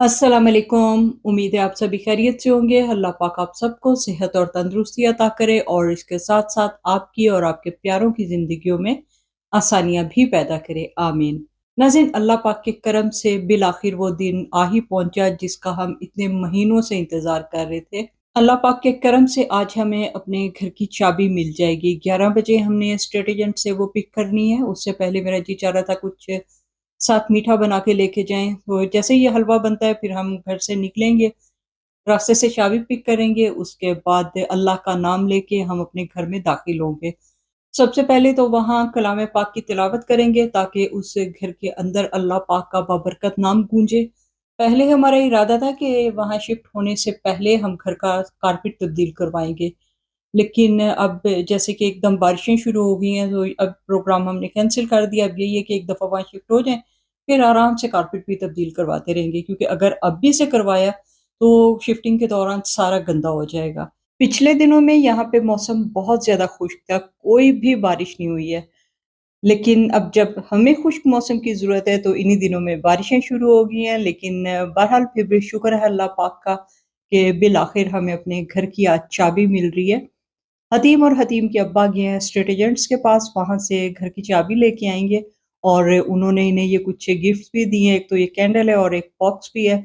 अस्सलाम वालेकुम। उम्मीद है आप सभी खैरियत से होंगे। अल्लाह पाक आप सबको सेहत और तंदुरुस्ती अता करे और इसके साथ साथ आपकी और आपके प्यारों की ज़िंदगियों में आसानियाँ भी पैदा करे, आमीन। नाज़रीन, अल्लाह पाक के करम से बिल आखिर वो दिन आ ही पहुँचा जिसका हम इतने महीनों से इंतज़ार कर रहे थे। अल्लाह पाक के करम से आज हमें अपने घर की चाबी मिल जाएगी। 11 बजे हमने एस्टेट एजेंट से वो पिक करनी है। उससे पहले मेरा जी चाह रहा था कुछ साथ मीठा बना के लेके जाएँ। तो जैसे ही ये हलवा बनता है फिर हम घर से निकलेंगे, रास्ते से चाबी पिक करेंगे, उसके बाद अल्लाह का नाम लेके हम अपने घर में दाखिल होंगे। सबसे पहले तो वहाँ कलाम पाक की तिलावत करेंगे ताकि उस घर के अंदर अल्लाह पाक का बाबरकत नाम गूंजे। पहले हमारा इरादा था कि वहाँ शिफ्ट होने से पहले हम घर का कारपेट तब्दील करवाएँगे। लेकिन अब जैसे कि एकदम बारिशें शुरू हो गई हैं तो अब प्रोग्राम हमने कैंसल कर दिया। अब यही है कि एक दफ़ा वहाँ शिफ्ट हो जाएँ, फिर आराम से कारपेट भी तब्दील करवाते रहेंगे क्योंकि अगर अभी से करवाया तो शिफ्टिंग के दौरान सारा गंदा हो जाएगा। पिछले दिनों में यहाँ पे मौसम बहुत ज़्यादा खुश्क था, कोई भी बारिश नहीं हुई है। लेकिन अब जब हमें खुश्क मौसम की ज़रूरत है तो इन्हीं दिनों में बारिशें शुरू हो गई हैं। लेकिन बहरहाल फिर भी शुक्र है अल्लाह पाक का कि बिल आखिर हमें अपने घर की आज चाबी मिल रही है। हतीम और हतीम के अब्बा गए हैं एस्टेट एजेंट्स के पास, वहाँ से घर की चाबी लेके आएँगे और उन्होंने इन्हें ये कुछ गिफ्ट्स भी दिए हैं। एक तो ये कैंडल है और एक बॉक्स भी है।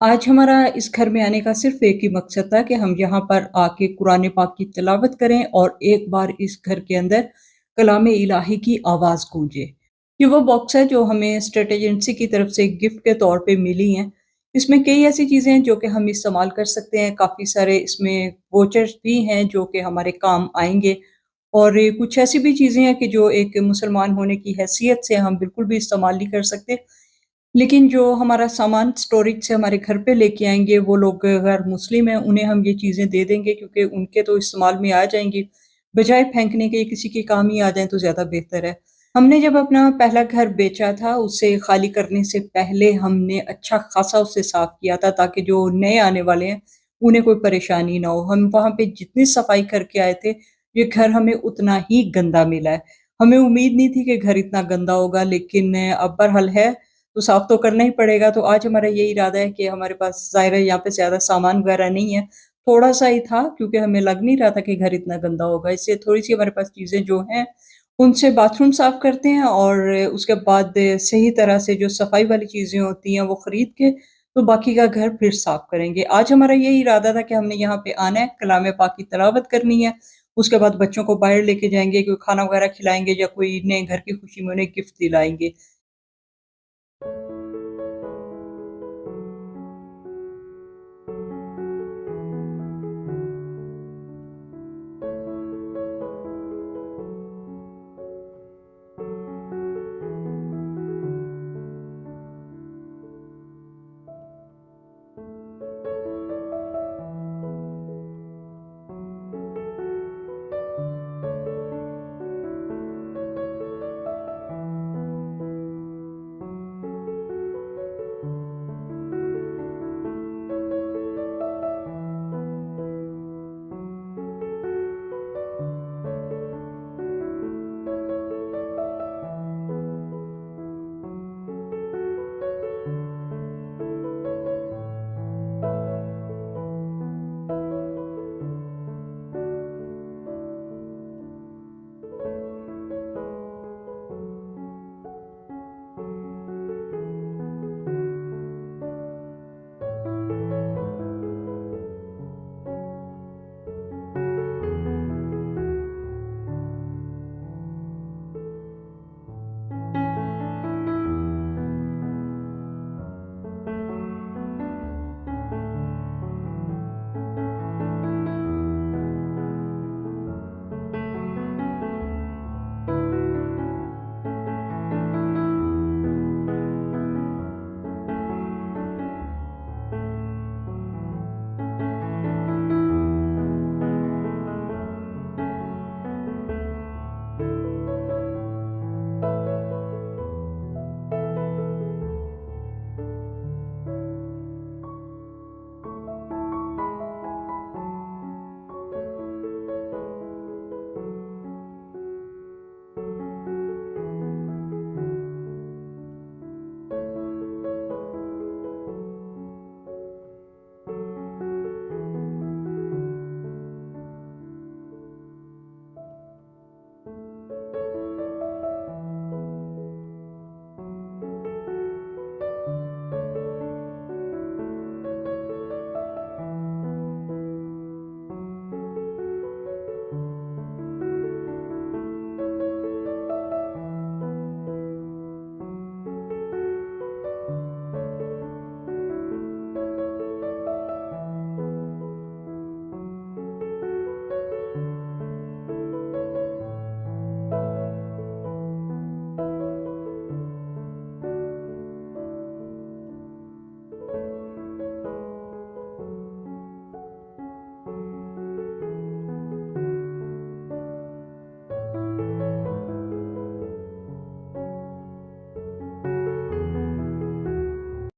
आज हमारा इस घर में आने का सिर्फ एक ही मकसद था कि हम यहाँ पर आके कुरान पाक की तिलावत करें और एक बार इस घर के अंदर कलाम इलाही की आवाज़ गूंजे। ये वो बॉक्स है जो हमें स्टेट एजेंसी की तरफ से गिफ्ट के तौर पे मिली हैं। इसमें कई ऐसी चीज़ें हैं जो कि हम इस्तेमाल कर सकते हैं, काफ़ी सारे इसमें वोचर्स भी हैं जो कि हमारे काम आएँगे और ये कुछ ऐसी भी चीज़ें हैं कि जो एक मुसलमान होने की हैसियत से हम बिल्कुल भी इस्तेमाल नहीं कर सकते। लेकिन जो हमारा सामान स्टोरेज से हमारे घर पे लेके आएँगे, वो लोग अगर मुस्लिम हैं, उन्हें हम ये चीज़ें दे देंगे क्योंकि उनके तो इस्तेमाल में आ जाएँगी। बजाय फेंकने के, किसी के काम ही आ जाएँ तो ज़्यादा बेहतर है। हमने जब अपना पहला घर बेचा था, उसे खाली करने से पहले हमने अच्छा खासा उसे साफ़ किया था ताकि जो नए आने वाले हैं, उन्हें कोई परेशानी ना हो। हम वहाँ पे जितनी सफाई करके आए थे, ये घर हमें उतना ही गंदा मिला है। हमें उम्मीद नहीं थी कि घर इतना गंदा होगा लेकिन अब बहरहाल है, तो साफ़ तो करना ही पड़ेगा। तो आज हमारा ये इरादा है कि हमारे पास ज़ाहिर है यहाँ पे ज़्यादा सामान वगैरह नहीं है, थोड़ा-सा ही था क्योंकि हमें लग नहीं रहा था कि घर इतना गंदा होगा। इसलिए थोड़ी-सी हमारे पास चीज़ें जो हैं, उनसे बाथरूम साफ़ करते हैं और उसके बाद सही तरह से जो सफाई वाली चीज़ें होती हैं, वो खरीद के तो बाकी का घर फिर साफ़ करेंगे। आज हमारा यही इरादा था कि हमने यहाँ पे आना है, कलाम पाक की तिलावत करनी है, उसके बाद बच्चों को बाहर लेके जाएँगे, कोई खाना वगैरह खिलाएँगे या कोई नए घर की खुशी में उन्हें गिफ्ट दिलाएँगे।